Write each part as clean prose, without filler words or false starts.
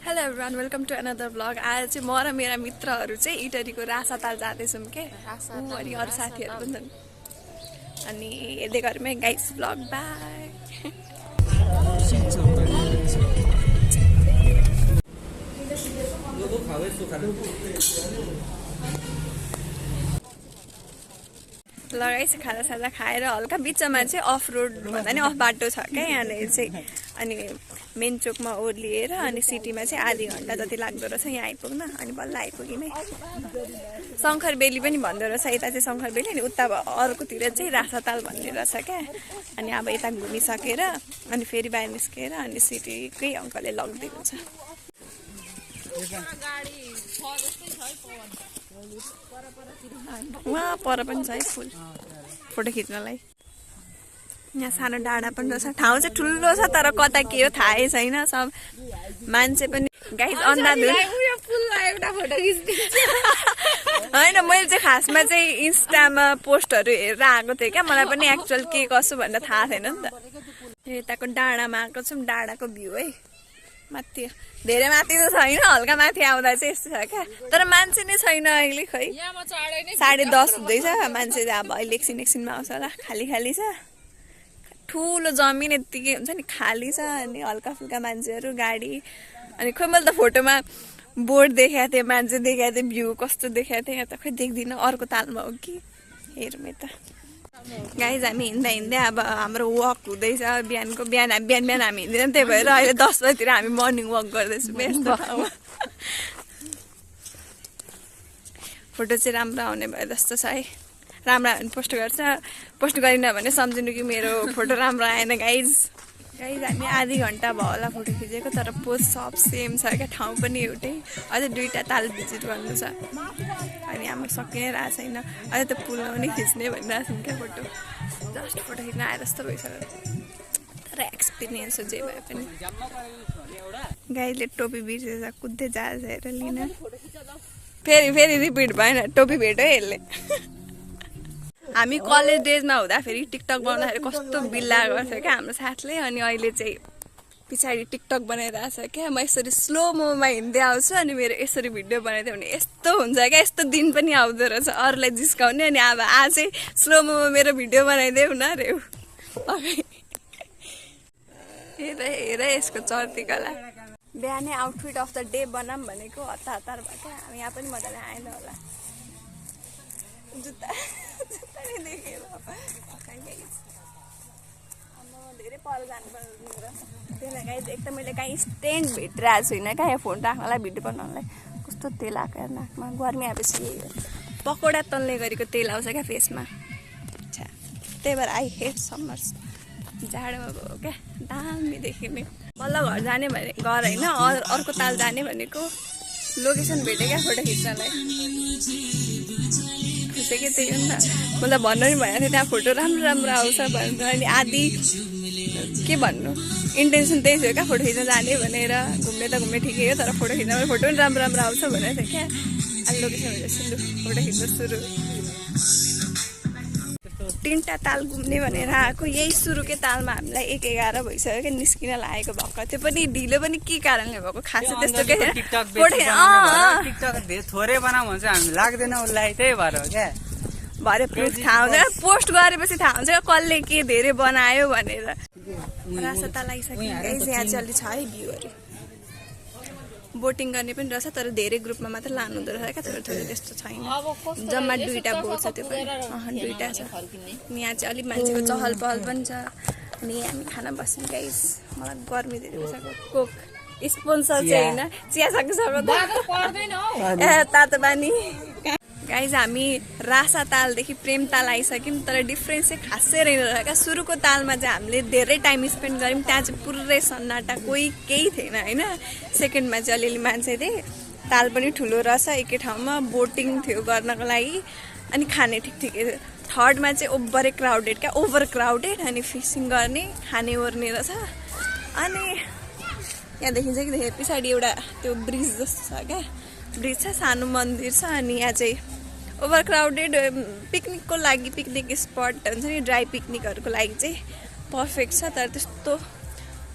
Hello everyone welcome to another blog. आज चाहिँ म र मेरा मित्रहरू चाहिँ इटरीको रासाताल जाँदैछौँ के अनि अरू साथीहरू पनि छन्। अनि हेर्दै गर्मै गाइस ब्लग बाई। ल गाइस खाजासाजा खाएर हल्का बिचमा चाहिँ अफ रोड भन्दा नि अफ बाटो छ क्या यहाँनिर चाहिँ। अनि मेन चोकमा ओर्लिएर अनि सिटीमा चाहिँ आधी घन्टा जति लाग्दो रहेछ यहाँ आइपुग्न। अनि बल्ल आइपुग्यौँ है। शङ्कर बेली पनि भन्दो रहेछ, यता चाहिँ शङ्कर बेली अनि उता अर्कोतिर चाहिँ रासाताल भन्ने रहेछ क्या। अनि अब यता घुमिसकेर अनि फेरि बाहिर निस्केर अनि सिटीकै अङ्कलले लगिदिनुहुन्छ। वहाँ पर पनि छ है फुल फोटो खिच्नलाई। यहाँ सानो डाँडा पनि रहेछ, ठाउँ चाहिँ ठुलो छ तर कता के हो थाहै छैन। सब मान्छे पनि गाइस अन्धाधुन होइन। मैले चाहिँ खासमा चाहिँ इन्स्टामा पोस्टहरू हेरेर आएको थिएँ क्या, मलाई पनि एक्चुअल के कसो भनेर थाहा छैन नि त। यताको डाँडामा आएको छौँ, डाँडाको भ्यू है माथि। धेरै माथि त छैन, हल्का माथि आउँदा चाहिँ यस्तो छ क्या, तर मान्छे नै छैन अहिले। खै 10:30 हुँदैछ, मान्छे अब अहिले एकछिनमा आउँछ होला। खाली खाली छ, ठुलो जमिन यत्तिकै हुन्छ नि, खाली छ। अनि हल्का फुल्का मान्छेहरू गाडी। अनि खोइ मैले त फोटोमा बोर्ड देखाएको थिएँ, मान्छे देखाएको थिएँ, भ्यू कस्तो देखाएको थिएँ। यहाँ त खोइ देख्दिनँ, अर्को तालमा हो कि हेरौँ यता। गाइज हामी हिँड्दा हिँड्दै अब हाम्रो वक हुँदैछ बिहानको। बिहान हामी हिँड्दैनौँ, त्यही भएर अहिले 10 बजीतिर हामी मर्निङ वक गर्दैछौँ यस्तो ठाउँमा। फोटो चाहिँ राम्रो आउने भयो जस्तो छ है। राम्रो आयो भने पोस्ट गर्छ, पोस्ट गरिनँ भने सम्झिनु कि मेरो फोटो राम्रो आएन गाइज। हामी आधी घन्टा भयो होला फोटो खिचेको, तर पोस्ट सब सेम छ क्या, ठाउँ पनि एउटै। अझै 2टा ताल भिजिट गर्नु छ। अनि हाम्रो सकि नै रहेको छैन, अझै त पुलमा पनि खिच्ने भनिरहेको छौँ क्या फोटो। जस्ट फोटो खिच्न आए जस्तो भइसक्यो, तर एक्सपिरियन्स हो जे भए पनि। गाईले टोपी बिर्सेछ, कुद्दै जान्छ हेर लिन। फेरि रिपिट भएन, टोपी भेट्यो यसले। हामी कलेज डेजमा हुँदाखेरि टिकटक बनाउँदाखेरि कस्तो बिल्ला गर्थ्यो क्या हाम्रो साथले। अनि अहिले चाहिँ पछाडि टिकटक बनाइरहेको छ क्या। म यसरी स्लो मोमा हिँड्दै आउँछु अनि मेरो यसरी भिडियो बनाइदियो भने यस्तो हुन्छ क्या, यस्तो दिन पनि आउँदो रहेछ अरूलाई जिस्काउने। अनि अब आज चाहिँ स्लो मोमा मेरो भिडियो बनाइदेऊ न रे। हेर यसको चर्ती कला। बिहानै आउटफिट अफ द डे बनाऊँ भनेको हतार भयो क्या। यहाँ पनि मजाले आएन होला, जुत्ता देखेर धेरै पर जानुपर्ने रहेछ। त्यही गाइज एक त मैले कहीँ स्ट्यान्ड भेटिरहेको छुइनँ क्या, यहाँ फोन राख्नलाई भिडियो बनाउनलाई। कस्तो तेल आएको यार नाकमा, गर्मी आएपछि यही हो। पकौडा तल्ने गरेको तेल आउँछ क्या फेसमा। अच्छा, त्यही भएर आई हेट समर्स। जाडोमा भयो क्या, दामी देखिने। बल्ल घर जाने भने घर होइन, अर्को ताल जाने भनेको लोकेसन भेटेँ क्या फोटो खिच्नलाई। खिचेकै त्यही हो नि त, मलाई भन्नु नि भनेको थियो त्यहाँ फोटो राम्रो आउँछ भनेर। अनि आधी के भन्नु इन्टेन्सन त्यही थियो क्या, फोटो खिच्न जाने भनेर। घुम्ने त घुम्ने ठिकै हो, तर फोटो खिच्न फोटो पनि राम्रो आउँछ भनेको थियो क्या। अनि लोकेसन भेटेपछि लु फोटो खिच्न सुरु। 3टा ताल घुम्ने भनेर आएको, यही सुरुकै तालमा हामीलाई 1:11 भइसक्यो क्या निस्किन लागेको भक्क। त्यो पनि ढिलो पनि के कारणले भएको खासै त्यस्तो के थोरै बनाऊ भन्छ हामी लाग्दैन उसलाई, त्यही भएर हो क्या। भरे प्रुफ थाहा हुन्छ, पोस्ट गरेपछि थाहा हुन्छ कसले के धेरै बनायो भनेर। रासाताल आइसक्यो गाइस, यहाँ चाहिँ अलि छ है भ्यूहरू। बोटिङ गर्ने पनि रहेछ, तर धेरै ग्रुपमा मात्र लानु हुँदो रहेछ क्या, थोरै त्यस्तो छैन। जम्मा 2टा बोट छ, त्यो पनि 2टा छ। यहाँ चाहिँ अलिक मान्छेको चहल पहल पनि छ। अनि हामी खाना बस्छौँ गाइस। मलाई गर्मी धेरै भइसक्यो। कोक स्पोन्सर चाहिँ होइन, चिया सकिसक्यो ए तातो पानी। गाइज हामी रासातालदेखि प्रेमताल आइसक्यौँ, तर डिफ्रेन्स चाहिँ खासै रहेन क्या। सुरुको तालमा चाहिँ हामीले धेरै टाइम स्पेन्ड गऱ्यौँ, त्यहाँ चाहिँ पुरै सन्नाटा, कोही केही थिएन होइन। सेकेन्डमा चाहिँ अलिअलि मान्छे थिए, ताल पनि ठुलो रहेछ, एकै ठाउँमा बोटिङ थियो गर्नको लागि। अनि खाने ठिकै थियो। थर्डमा चाहिँ ओभर क्राउडेड क्या, ओभर क्राउडेड। अनि फिसिङ गर्ने खाने ओर्ने रहेछ। अनि यहाँ देखिन्छ कि देखेँ पछाडि एउटा त्यो ब्रिज जस्तो छ क्या, ब्रिज छ, सानो मन्दिर छ। अनि यहाँ चाहिँ ओभर क्राउडेड, पिकनिकको लागि पिकनिक स्पट हुन्छ नि, ड्राई पिकनिकहरूको लागि चाहिँ पर्फेक्ट छ। तर त्यस्तो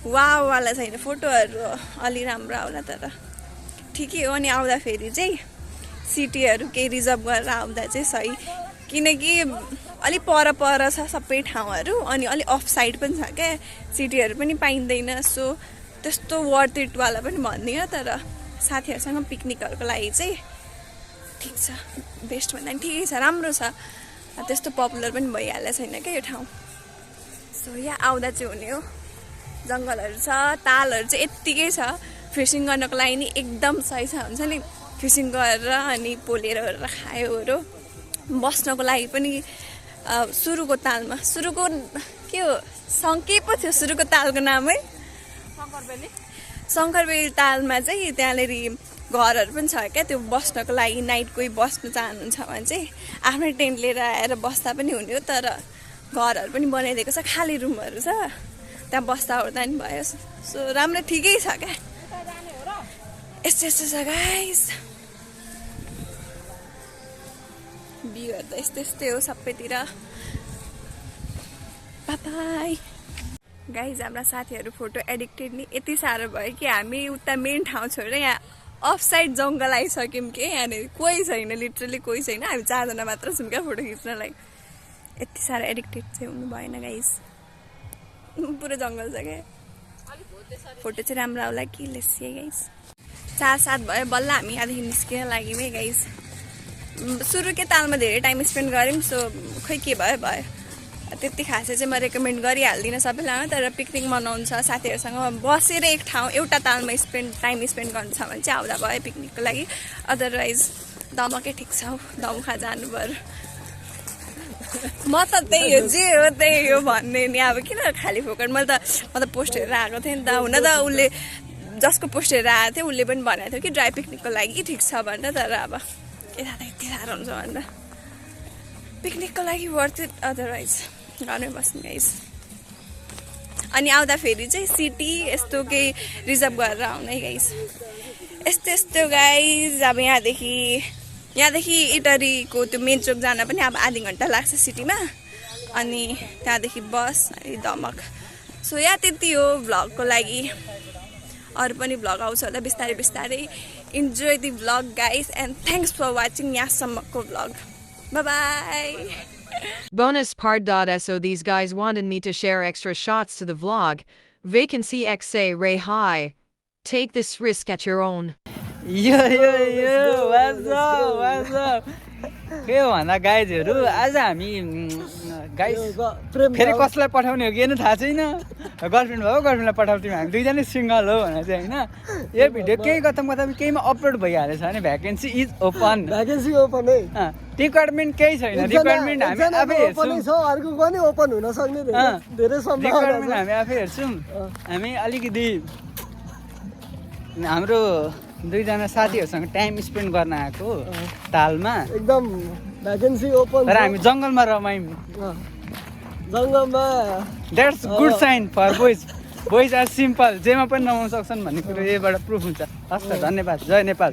वाला छैन फोटोहरू अलि राम्रो आउला तर ठिकै हो। अनि आउँदाखेरि चाहिँ सिटीहरू केही रिजर्भ गरेर आउँदा चाहिँ सही, किनकि अलिक पर छ सबै ठाउँहरू अनि अलिक अफ साइड पनि छ क्या, सिटीहरू पनि पाइँदैन। सो त्यस्तो वर्थ इटवाला पनि भन्दिनँ, तर साथीहरूसँग पिकनिकहरूको लागि चाहिँ ठिक छ, बेस्ट भन्दा पनि ठिकै छ, राम्रो छ। त्यस्तो पपुलर पनि भइहालेको छैन क्या यो ठाउँ। सो यहाँ आउँदा चाहिँ हुने हो, जङ्गलहरू छ, तालहरू चाहिँ यत्तिकै छ, फिसिङ गर्नको लागि नि एकदम सही छ। हुन्छ नि फिसिङ गरेर अनि पोलेर खायोहरू, बस्नको लागि पनि सुरुको तालमा, सुरुको के हो के पो थियो सुरुको तालको नामै शङ्करबेली तालमा चाहिँ त्यहाँनिर घरहरू पनि छ क्या, त्यो बस्नको लागि नाइट कोही बस्नु चाहनुहुन्छ भने चाहिँ आफ्नै टेन्ट लिएर आएर बस्दा पनि हुने हो। तर घरहरू पनि बनाइदिएको छ, खाली रुमहरू छ, त्यहाँ बस्दा ओर्दा नि भयो। सो राम्रो ठिकै छ क्या, यस्तो यस्तो छ गाइस, भ्यूहरू त यस्तै यस्तै हो सबैतिर। बाई गाइज हाम्रा साथीहरू फोटो एडिक्टेड नि यति साह्रो भयो कि हामी उता मेन ठाउँ छोडेर यहाँ अफ साइड जङ्गल आइसक्यौँ कि यहाँनिर कोही छैन, लिटरली कोही छैन, हामी 4 जना मात्र छौँ क्या फोटो खिच्नलाई। यति साह्रो एडिक्टेड चाहिँ हुनु भएन गाइज, पुरो जङ्गल छ क्या, फोटो चाहिँ राम्रो आउला कि लेसिए गाइज। 4-7 भयो बल्ल हामी यहाँदेखि निस्किन लाग्यौँ है गाइज। सुरुकै तालमा धेरै टाइम स्पेन्ड गऱ्यौँ, सो खोइ के भयो त्यति खासै चाहिँ म रेकमेन्ड गरिहाल्दिनँ सबैलाई। तर पिकनिक मनाउनु छ साथीहरूसँग बसेर एक ठाउँ एउटा तालमा टाइम स्पेन्ड गर्नु छ भने चाहिँ आउँदा भयो पिकनिकको लागि। अदरवाइज दमकै ठिक छ हौ, दमखा जानु पर्यो। म त त्यही हो, जे हो त्यही हो भन्ने नि, अब किन खाली फोकट। म त पोस्ट हेरेर आएको थिएँ नि त, हुन त उसले जसको पोस्ट हेरेर आएको थियो उसले पनि भनेको थियो कि ड्राई पिकनिकको लागि ठिक छ भनेर। तर अब यता त यति साह्रो हुन्छ भनेर पिकनिकको लागि वर्थ इट, अदरवाइज घरमै बस्नु गाइज। अनि आउँदाखेरि चाहिँ सिटी यस्तो केही रिजर्भ गरेर आउनु है गाइज। यस्तो यस्तो गाइज, अब यहाँदेखि इटरीको त्यो मेन चोक जान पनि अब आधी घन्टा लाग्छ सिटीमा, अनि त्यहाँदेखि बस अनि दमक। सो यहाँ त्यति हो भ्लगको लागि, अरू पनि भ्लग आउँछ होला बिस्तारै बिस्तारै। Enjoy the vlog guys and thanks for watching यहाँसम्मको vlog. Bye-bye. Bonus part.so These guys wanted me to share extra shots to the vlog. Vacancy X say Ray hi. Take this risk at your own. Yo, what's up? के भन्दा गाइजहरू आज हामी guys फेरि कसलाई पठाउने हो कि हेर्नु थाहा छैन। गर्लफ्रेन्ड भयो, गर्लफ्रेन्डलाई पठाउँथ्यौँ हामी दुईजना सिङ्गल हो भनेर चाहिँ होइन। यो भिडियो केही कता केहीमा अपलोड भइहालेछ भने vacancy is open, vacancy open है, रिक्वायरमेन्ट केही छैन। रिक्वायरमेन्ट हामी आफै हेर्छौँ, अर्को पनि ओपन हुन सक्ने धेरै रिक्वायरमेन्ट हामी आफै हेर्छौँ। हामी अलिकति हाम्रो दुईजना साथीहरूसँग टाइम स्पेन्ड गर्न आएको तालमा, एकदम भ्याकेन्सी ओपन, तर हामी जङ्गलमा रमायौँ, जङ्गलमा। That's good sign for boys, boys are simple, जेमा पनि रमाउन सक्छन् भन्ने कुरो यहीबाट प्रुफ हुन्छ। हस् त, धन्यवाद, जय नेपाल।